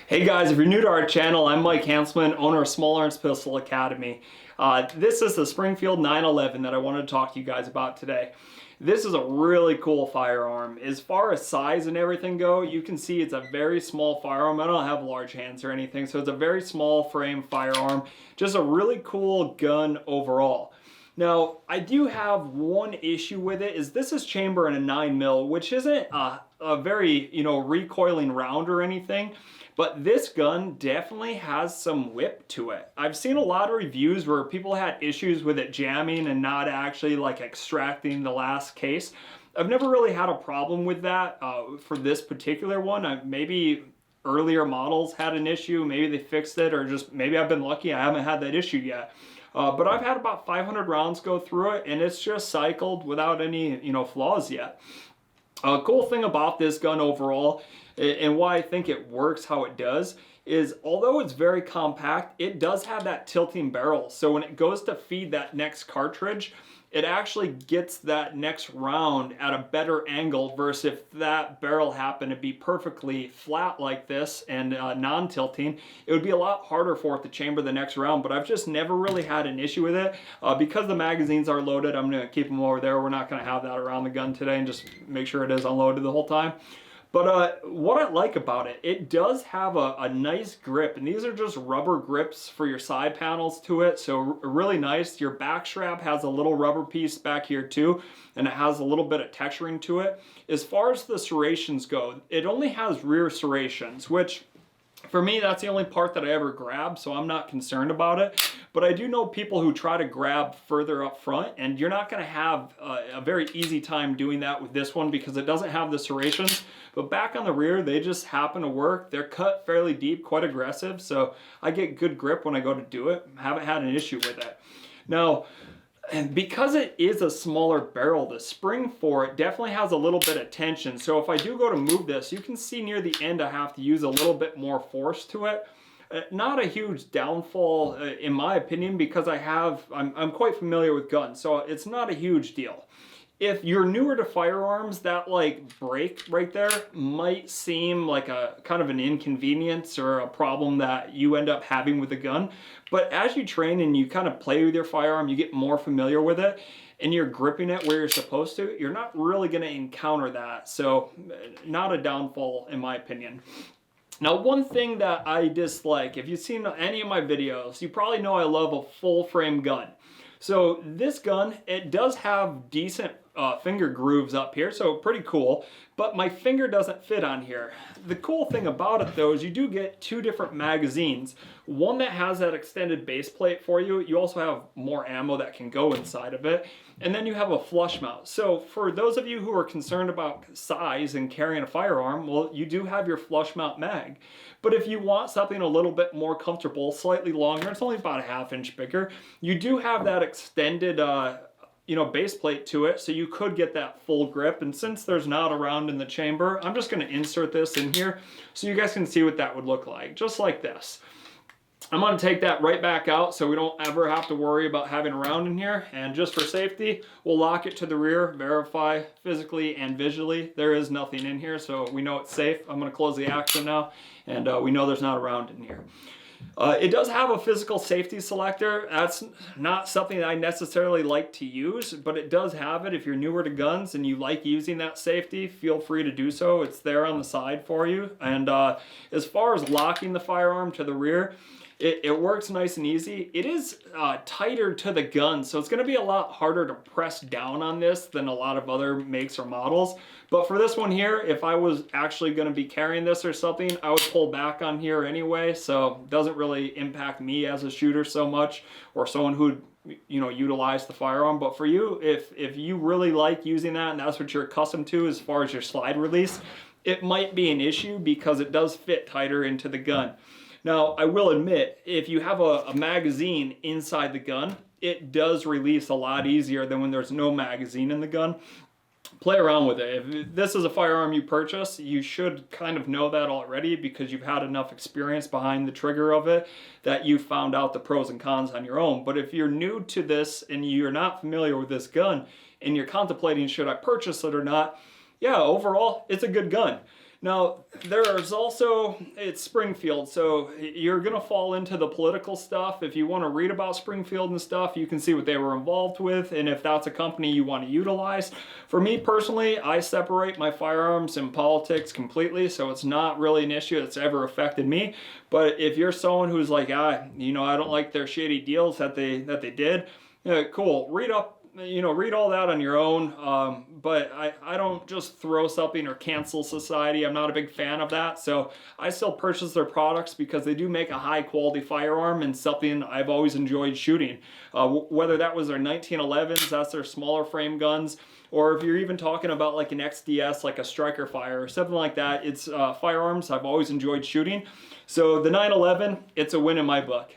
Hey guys, if you're new to our channel, I'm Mike Hansman, owner of Small Arms Pistol Academy. This is the Springfield 911 that I wanted to talk to you guys about today. This is a really cool firearm. As far as size and everything go, you can see it's a very small firearm. I don't have large hands or anything, so it's a very small frame firearm. Just a really cool gun overall. Now, I do have one issue with it, is this is chamber in a 9mm, which isn't a very, recoiling round or anything. But this gun definitely has some whip to it. I've seen a lot of reviews where people had issues with it jamming and not actually like extracting the last case. I've never really had a problem with that for this particular one. Maybe earlier models had an issue, maybe they fixed it, or just maybe I've been lucky I haven't had that issue yet. But I've had about 500 rounds go through it and it's just cycled without any, flaws yet. A cool thing about this gun overall, and why I think it works how it does, is although it's very compact, it does have that tilting barrel. So when it goes to feed that next cartridge, it actually gets that next round at a better angle versus if that barrel happened to be perfectly flat like this and non-tilting, it would be a lot harder for it to chamber the next round. But I've just never really had an issue with it. Because the magazines are loaded, I'm going to keep them over there. We're not going to have that around the gun today and just make sure it is unloaded the whole time. But what I like about it, it does have a nice grip, and these are just rubber grips for your side panels to it, so really nice. Your back strap has a little rubber piece back here too, and it has a little bit of texturing to it. As far as the serrations go, it only has rear serrations, which for me, that's the only part that I ever grab, so I'm not concerned about it. But I do know people who try to grab further up front, and you're not going to have a very easy time doing that with this one because it doesn't have the serrations. But back on the rear, they just happen to work. They're cut fairly deep, quite aggressive, so I get good grip when I go to do it. Haven't had an issue with it. Now, and because it is a smaller barrel, the spring for it definitely has a little bit of tension. So if I do go to move this, you can see near the end I have to use a little bit more force to it. Not a huge downfall in my opinion, because I'm quite familiar with guns, so it's not a huge deal. If you're newer to firearms, that like break right there might seem like a kind of an inconvenience or a problem that you end up having with the gun. But as you train and you kind of play with your firearm, you get more familiar with it and you're gripping it where you're supposed to, you're not really going to encounter that. So not a downfall in my opinion. Now, one thing that I dislike, if you've seen any of my videos, you probably know I love a full frame gun. So this gun, it does have decent finger grooves up here, so pretty cool, but my finger doesn't fit on here. The cool thing about it though is you do get two different magazines. One that has that extended base plate for you. You also have more ammo that can go inside of it. And then you have a flush mount. So for those of you who are concerned about size and carrying a firearm, well, you do have your flush mount mag. But if you want something a little bit more comfortable, slightly longer, it's only about a ½ inch bigger, you do have that extended base plate to it, so you could get that full grip. And since there's not a round in the chamber, I'm just going to insert this in here so you guys can see what that would look like, just like this. I'm going to take that right back out so we don't ever have to worry about having a round in here. And just for safety, we'll lock it to the rear, verify physically and visually there is nothing in here, so we know it's safe. I'm going to close the action now, and we know there's not a round in here. It does have a physical safety selector. That's not something that I necessarily like to use, but it does have it. If you're newer to guns and you like using that safety, feel free to do so. It's there on the side for you. And as far as locking the firearm to the rear, it works nice and easy. It is tighter to the gun, so it's going to be a lot harder to press down on this than a lot of other makes or models. But for this one here, if I was actually going to be carrying this or something, I would pull back on here anyway, so it doesn't really impact me as a shooter so much, or someone who utilize the firearm. But for you, if you really like using that and that's what you're accustomed to as far as your slide release, it might be an issue because it does fit tighter into the gun. Now, I will admit, if you have a magazine inside the gun, it does release a lot easier than when there's no magazine in the gun. Play around with it. If this is a firearm you purchase, you should kind of know that already because you've had enough experience behind the trigger of it that you found out the pros and cons on your own. But if you're new to this and you're not familiar with this gun and you're contemplating should I purchase it or not, yeah, overall, it's a good gun. Now, there's also, it's Springfield, so you're going to fall into the political stuff. If you want to read about Springfield and stuff, you can see what they were involved with, and if that's a company you want to utilize. For me personally, I separate my firearms and politics completely, so it's not really an issue that's ever affected me. But if you're someone who's like, I don't like their shady deals that they did, cool, read all that on your own, but I don't just throw something or cancel society. I'm not a big fan of that, so I still purchase their products because they do make a high quality firearm and something I've always enjoyed shooting. Whether that was their 1911s, that's their smaller frame guns, or if you're even talking about like an XDS, like a Striker Fire or something like that, it's firearms I've always enjoyed shooting. So the 911, it's a win in my book.